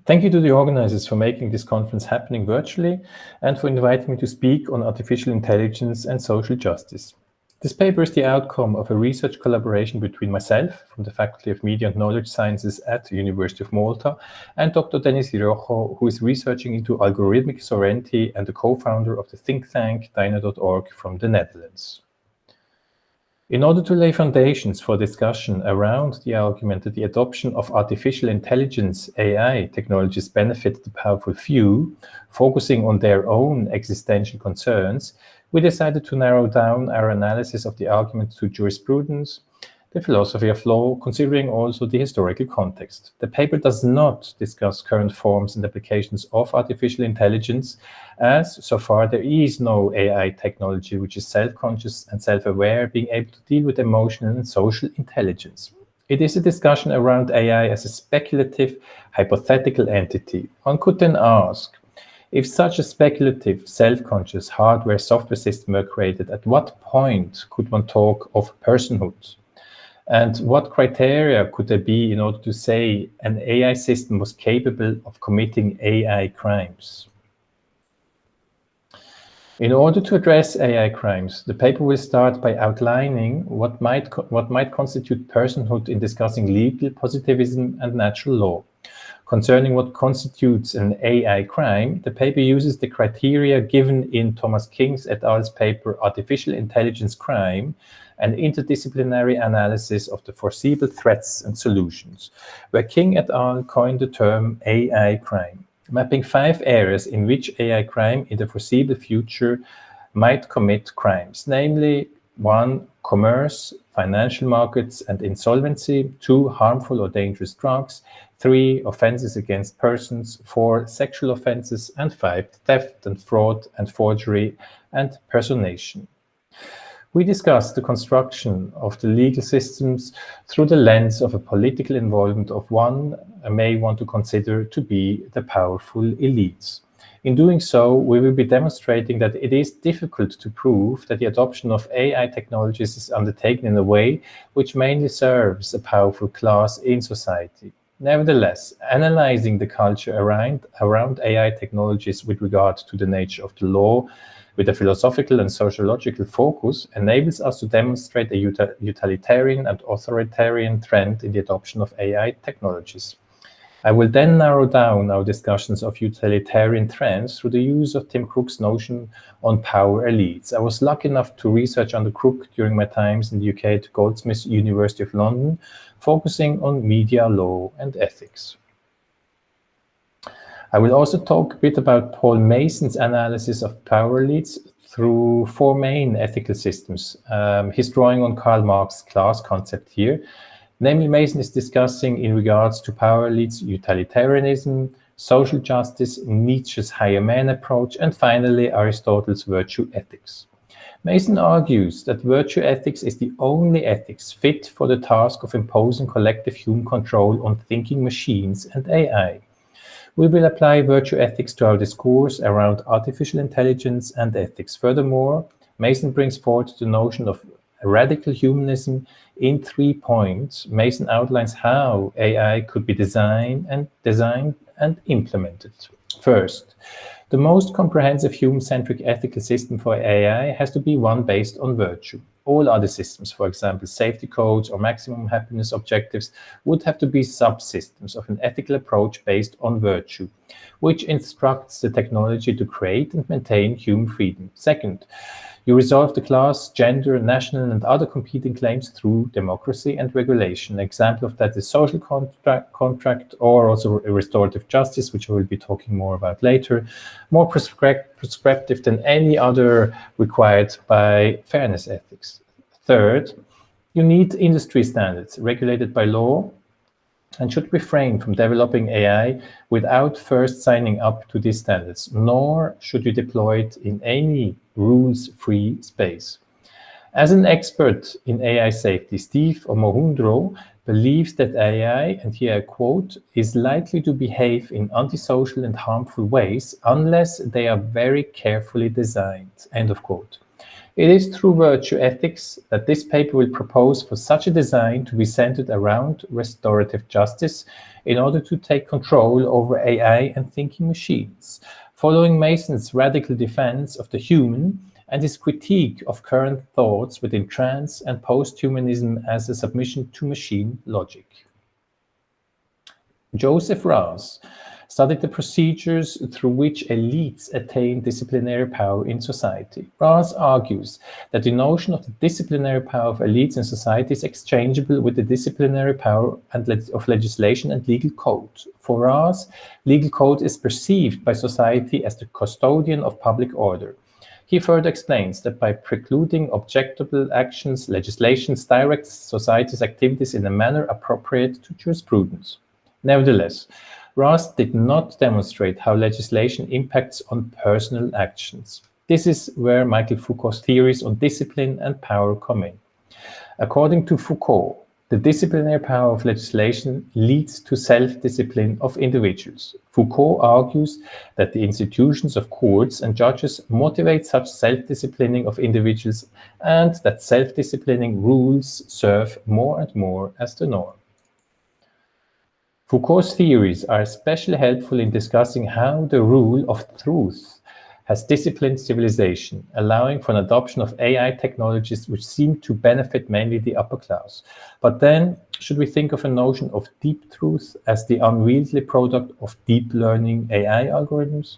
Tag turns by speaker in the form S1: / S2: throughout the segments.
S1: Thank you to the organizers for making this conference happening virtually and for inviting me to speak on artificial intelligence and social justice. This paper is the outcome of a research collaboration between myself from the Faculty of Media and Knowledge Sciences at the University of Malta and Dr. Denis Irojo, who is researching into algorithmic sovereignty and the co-founder of the think tank Dyna.org from the Netherlands. In order to lay foundations for discussion around the argument that the adoption of artificial intelligence, AI, technologies benefit the powerful few, focusing on their own existential concerns, we decided to narrow down our analysis of the argument to jurisprudence, the philosophy of law, considering also the historical context. The paper does not discuss current forms and applications of artificial intelligence, as so far there is no AI technology which is self-conscious and self-aware, being able to deal with emotional and social intelligence. It is a discussion around AI as a speculative, hypothetical entity. One could then ask, if such a speculative, self-conscious hardware-software system were created, at what point could one talk of personhood? And what criteria could there be in order to say an AI system was capable of committing AI crimes? In order to address AI crimes, the paper will start by outlining what might constitute personhood in discussing legal positivism and natural law. Concerning what constitutes an AI crime, the paper uses the criteria given in Thomas King's et al.'s paper Artificial Intelligence Crime, an interdisciplinary analysis of the foreseeable threats and solutions, where King et al. Coined the term AI crime, mapping 5 areas in which AI crime in the foreseeable future might commit crimes, namely 1. Commerce, financial markets and insolvency, 2. Harmful or dangerous drugs, 3. Offenses against persons, 4. Sexual offenses, and 5. Theft and fraud and forgery and personation. We discuss the construction of the legal systems through the lens of a political involvement of one may want to consider to be the powerful elites. In doing so, we will be demonstrating that it is difficult to prove that the adoption of AI technologies is undertaken in a way which mainly serves a powerful class in society. Nevertheless, analyzing the culture around AI technologies with regard to the nature of the law, with a philosophical and sociological focus, enables us to demonstrate a utilitarian and authoritarian trend in the adoption of AI technologies. I will then narrow down our discussions of utilitarian trends through the use of Tim Crook's notion on power elites. I was lucky enough to research under Crook during my times in the UK at Goldsmiths, University of London, focusing on media law and ethics. I will also talk a bit about Paul Mason's analysis of power elites through 4 main ethical systems. He's drawing on Karl Marx's class concept here. Namely, Mason is discussing in regards to power elites utilitarianism, social justice, Nietzsche's higher man approach, and finally Aristotle's virtue ethics. Mason argues that virtue ethics is the only ethics fit for the task of imposing collective human control on thinking machines and AI. We will apply virtue ethics to our discourse around artificial intelligence and ethics. Furthermore, Mason brings forward the notion of radical humanism in 3 points. Mason outlines how AI could be designed and implemented. First, the most comprehensive human-centric ethical system for AI has to be one based on virtue. All other systems, for example, safety codes or maximum happiness objectives, would have to be subsystems of an ethical approach based on virtue, which instructs the technology to create and maintain human freedom. Second, you resolve the class, gender, national, and other competing claims through democracy and regulation. An example of that is social contract or also restorative justice, which I will be talking more about later, more prescriptive than any other required by fairness ethics. Third, you need industry standards regulated by law and should refrain from developing AI without first signing up to these standards, nor should you deploy it in any rules-free space. As an expert in AI safety, Steve Omohundro believes that AI, and here I quote, is likely to behave in antisocial and harmful ways unless they are very carefully designed, end of quote. It is through virtue ethics that this paper will propose for such a design to be centered around restorative justice in order to take control over AI and thinking machines, following Mason's radical defense of the human and his critique of current thoughts within trans and post-humanism as a submission to machine logic. Joseph Raz studied the procedures through which elites attain disciplinary power in society. Raz argues that the notion of the disciplinary power of elites in society is exchangeable with the disciplinary power of legislation and legal code. For Raz, legal code is perceived by society as the custodian of public order. He further explains that by precluding objectable actions, legislation directs society's activities in a manner appropriate to jurisprudence. Nevertheless, Raz did not demonstrate how legislation impacts on personal actions. This is where Michael Foucault's theories on discipline and power come in. According to Foucault, the disciplinary power of legislation leads to self-discipline of individuals. Foucault argues that the institutions of courts and judges motivate such self-disciplining of individuals and that self-disciplining rules serve more and more as the norm. Foucault's theories are especially helpful in discussing how the rule of truth has disciplined civilization, allowing for an adoption of AI technologies which seem to benefit mainly the upper class. But then, should we think of a notion of deep truth as the unwieldy product of deep learning AI algorithms?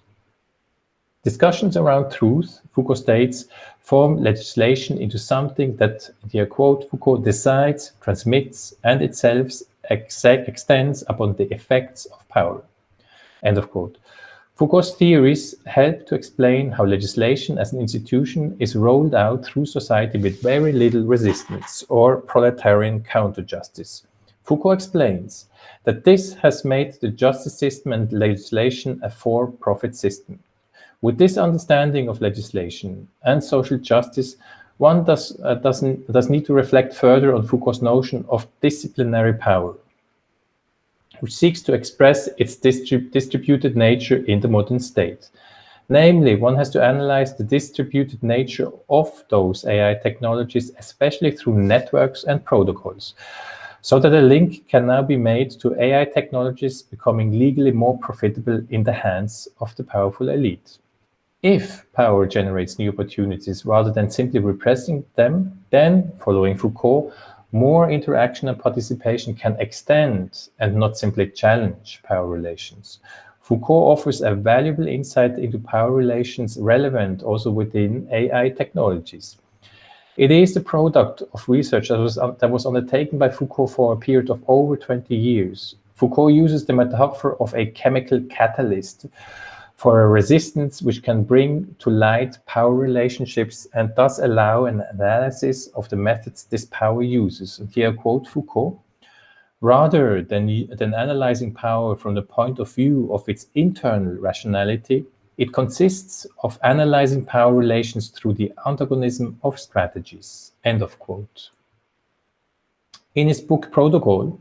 S1: Discussions around truth, Foucault states, form legislation into something that, dear quote, Foucault decides, transmits, and itself extends upon the effects of power. End of quote. Foucault's theories help to explain how legislation as an institution is rolled out through society with very little resistance or proletarian counter-justice. Foucault explains that this has made the justice system and legislation a for-profit system. With this understanding of legislation and social justice, one does need to reflect further on Foucault's notion of disciplinary power, which seeks to express its distributed nature in the modern state. Namely, one has to analyze the distributed nature of those AI technologies, especially through networks and protocols, so that a link can now be made to AI technologies becoming legally more profitable in the hands of the powerful elite. If power generates new opportunities rather than simply repressing them, then, following Foucault, more interaction and participation can extend and not simply challenge power relations. Foucault offers a valuable insight into power relations relevant also within AI technologies. It is the product of research that was undertaken by Foucault for a period of over 20 years. Foucault uses the metaphor of a chemical catalyst for a resistance which can bring to light power relationships and thus allow an analysis of the methods this power uses. And here I quote Foucault, rather than analyzing power from the point of view of its internal rationality, it consists of analyzing power relations through the antagonism of strategies. End of quote. In his book Protocol,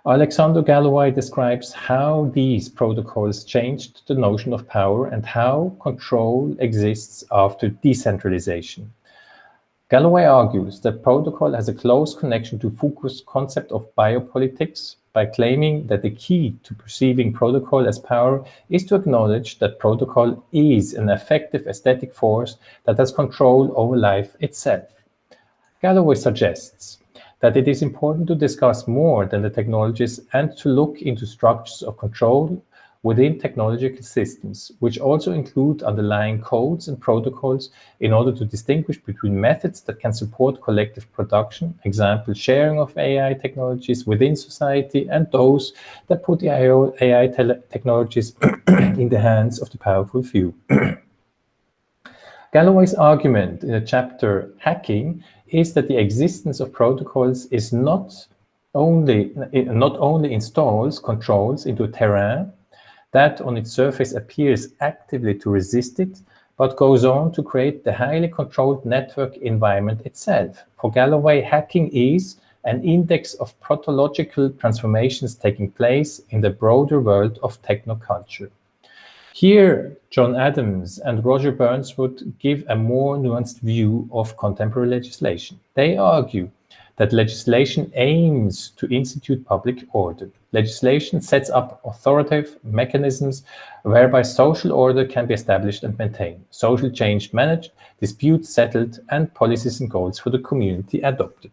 S1: Alexander Galloway describes how these protocols changed the notion of power and how control exists after decentralization. Galloway argues that protocol has a close connection to Foucault's concept of biopolitics by claiming that the key to perceiving protocol as power is to acknowledge that protocol is an effective aesthetic force that has control over life itself. Galloway suggests that it is important to discuss more than the technologies and to look into structures of control within technological systems, which also include underlying codes and protocols in order to distinguish between methods that can support collective production, example, sharing of AI technologies within society, and those that put the AI technologies in the hands of the powerful few. Galloway's argument in the chapter Hacking is that the existence of protocols is not only installs controls into a terrain that on its surface appears actively to resist it, but goes on to create the highly controlled network environment itself. For Galloway, hacking is an index of protological transformations taking place in the broader world of technoculture. Here, John Adams and Roger Burnswood give a more nuanced view of contemporary legislation. They argue that legislation aims to institute public order. Legislation sets up authoritative mechanisms whereby social order can be established and maintained, social change managed, disputes settled, and policies and goals for the community adopted.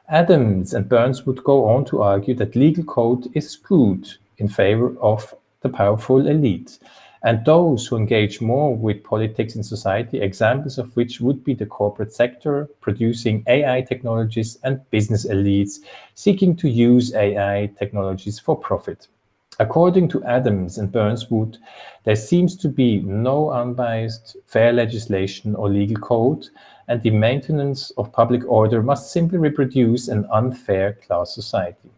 S1: Adams and Burns would go on to argue that legal code is skewed in favor of the powerful elite, and those who engage more with politics in society, examples of which would be the corporate sector, producing AI technologies, and business elites seeking to use AI technologies for profit. According to Adams and Burnswood, there seems to be no unbiased, fair legislation or legal code, and the maintenance of public order must simply reproduce an unfair class society.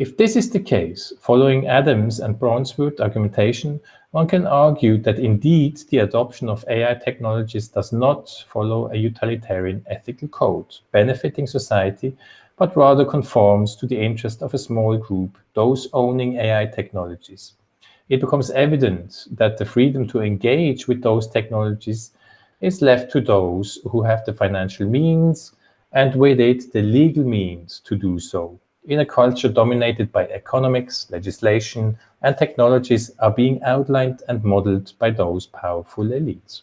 S1: If this is the case, following Adams and Burnswood argumentation, one can argue that indeed the adoption of AI technologies does not follow a utilitarian ethical code benefiting society, but rather conforms to the interest of a small group, those owning AI technologies. It becomes evident that the freedom to engage with those technologies is left to those who have the financial means and with it the legal means to do so. In a culture dominated by economics, legislation, and technologies are being outlined and modeled by those powerful elites.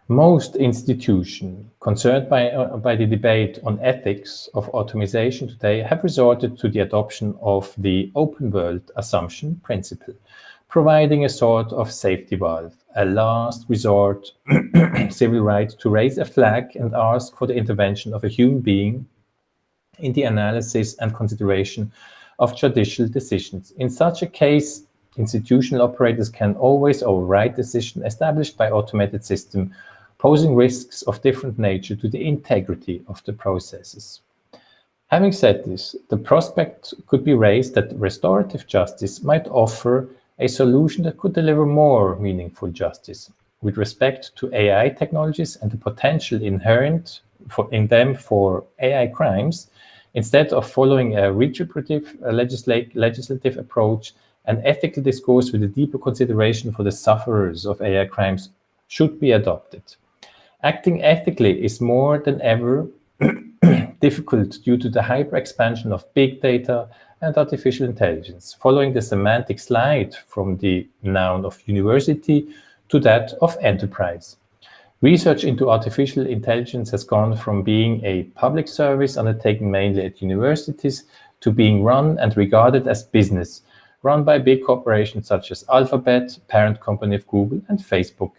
S1: Most institutions concerned by the debate on ethics of automation today have resorted to the adoption of the open world assumption principle, providing a sort of safety valve, a last resort civil right to raise a flag and ask for the intervention of a human being in the analysis and consideration of judicial decisions. In such a case, institutional operators can always override decisions established by automated systems, posing risks of different nature to the integrity of the processes. Having said this, the prospect could be raised that restorative justice might offer a solution that could deliver more meaningful justice. With respect to AI technologies and the potential inherent in them for AI crimes, instead of following a retributive legislative approach, an ethical discourse with a deeper consideration for the sufferers of AI crimes should be adopted. Acting ethically is more than ever difficult due to the hyper-expansion of big data and artificial intelligence, following the semantic slide from the noun of university to that of enterprise. Research into artificial intelligence has gone from being a public service undertaken mainly at universities to being run and regarded as business, run by big corporations such as Alphabet, parent company of Google, and Facebook,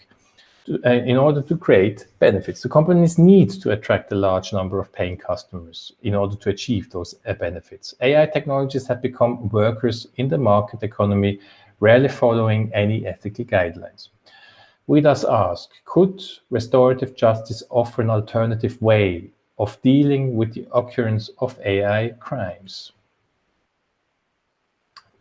S1: in order to create benefits. The companies need to attract a large number of paying customers in order to achieve those benefits. AI technologies have become workers in the market economy, rarely following any ethical guidelines. We thus ask, could restorative justice offer an alternative way of dealing with the occurrence of AI crimes?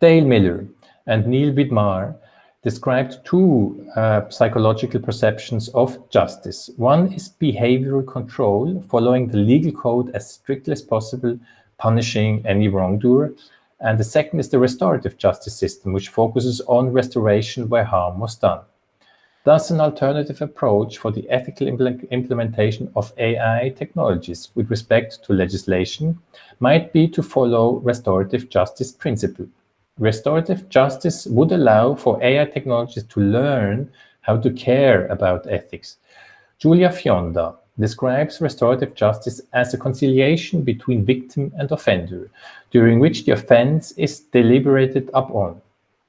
S1: Dale Miller and Neil Vidmar described two psychological perceptions of justice. One is behavioral control, following the legal code as strictly as possible, punishing any wrongdoer. And the second is the restorative justice system, which focuses on restoration where harm was done. Thus, an alternative approach for the ethical implementation of AI technologies with respect to legislation might be to follow restorative justice principle. Restorative justice would allow for AI technologies to learn how to care about ethics. Julia Fionda describes restorative justice as a conciliation between victim and offender, during which the offense is deliberated upon.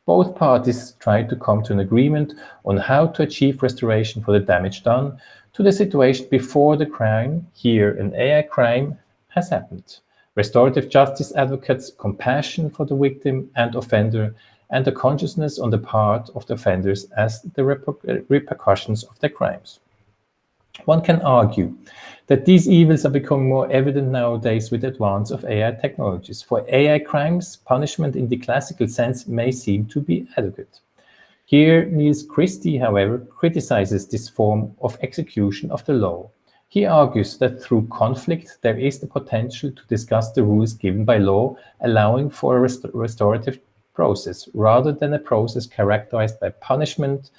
S1: Both parties try to come to an agreement on how to achieve restoration for the damage done to the situation before the crime, here an AI crime, has happened. Restorative justice advocates compassion for the victim and offender and the consciousness on the part of the offenders as the repercussions of their crimes. One can argue that these evils are becoming more evident nowadays with the advance of AI technologies. For AI crimes, punishment in the classical sense may seem to be adequate. Here, Niels Christie, however, criticizes this form of execution of the law. He argues that through conflict, there is the potential to discuss the rules given by law, allowing for a restorative process, rather than a process characterized by punishment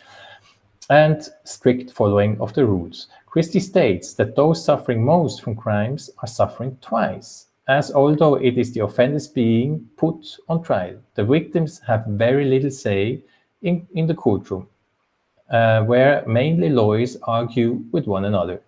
S1: and strict following of the rules. Christie states that those suffering most from crimes are suffering twice, as although it is the offenders being put on trial, the victims have very little say in the courtroom, where mainly lawyers argue with one another.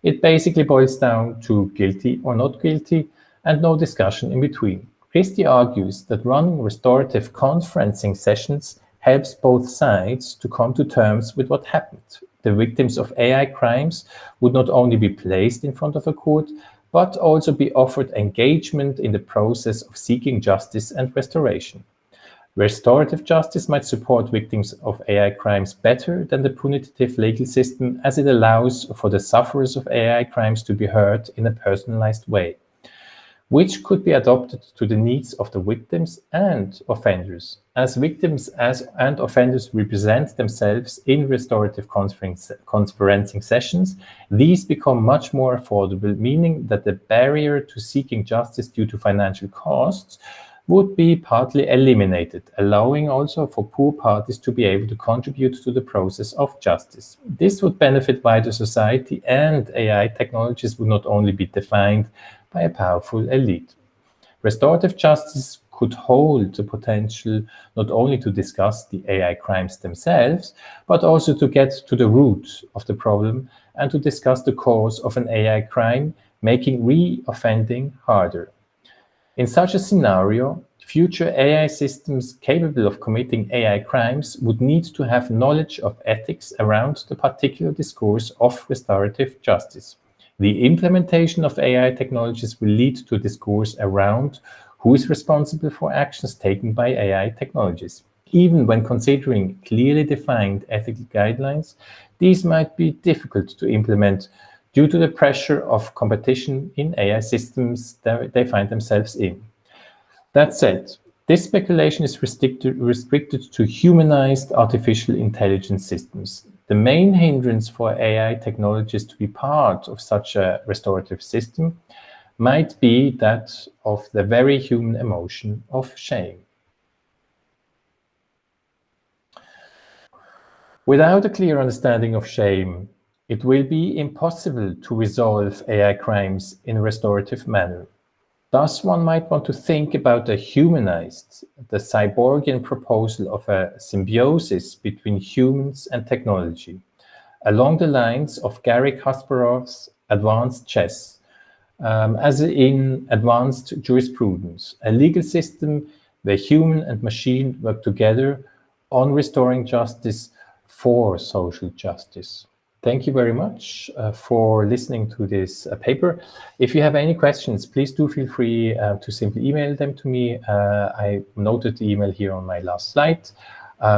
S1: It basically boils down to guilty or not guilty, and no discussion in between. Christie argues that running restorative conferencing sessions helps both sides to come to terms with what happened. The victims of AI crimes would not only be placed in front of a court, but also be offered engagement in the process of seeking justice and restoration. Restorative justice might support victims of AI crimes better than the punitive legal system, as it allows for the sufferers of AI crimes to be heard in a personalized way, which could be adapted to the needs of the victims and offenders. As victims and offenders represent themselves in restorative conferencing sessions, these become much more affordable, meaning that the barrier to seeking justice due to financial costs would be partly eliminated, allowing also for poor parties to be able to contribute to the process of justice. This would benefit wider society, and AI technologies would not only be defined by a powerful elite. Restorative justice could hold the potential not only to discuss the AI crimes themselves, but also to get to the root of the problem and to discuss the cause of an AI crime, making re-offending harder. In such a scenario, future AI systems capable of committing AI crimes would need to have knowledge of ethics around the particular discourse of restorative justice. The implementation of AI technologies will lead to a discourse around who is responsible for actions taken by AI technologies. Even when considering clearly defined ethical guidelines, these might be difficult to implement due to the pressure of competition in AI systems that they find themselves in. That said, this speculation is restricted to humanized artificial intelligence systems. The main hindrance for AI technologies to be part of such a restorative system might be that of the very human emotion of shame. Without a clear understanding of shame, it will be impossible to resolve AI crimes in a restorative manner. Thus, one might want to think about the humanized, the cyborgian proposal of a symbiosis between humans and technology, along the lines of Garry Kasparov's advanced chess, as in advanced jurisprudence, a legal system where human and machine work together on restoring justice for social justice. Thank you very much for listening to this paper. If you have any questions, please do feel free to simply email them to me. I noted the email here on my last slide.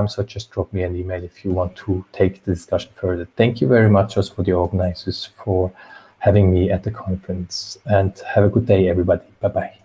S1: So just drop me an email if you want to take the discussion further. Thank you very much also for the organizers for having me at the conference, and have a good day, everybody. Bye-bye.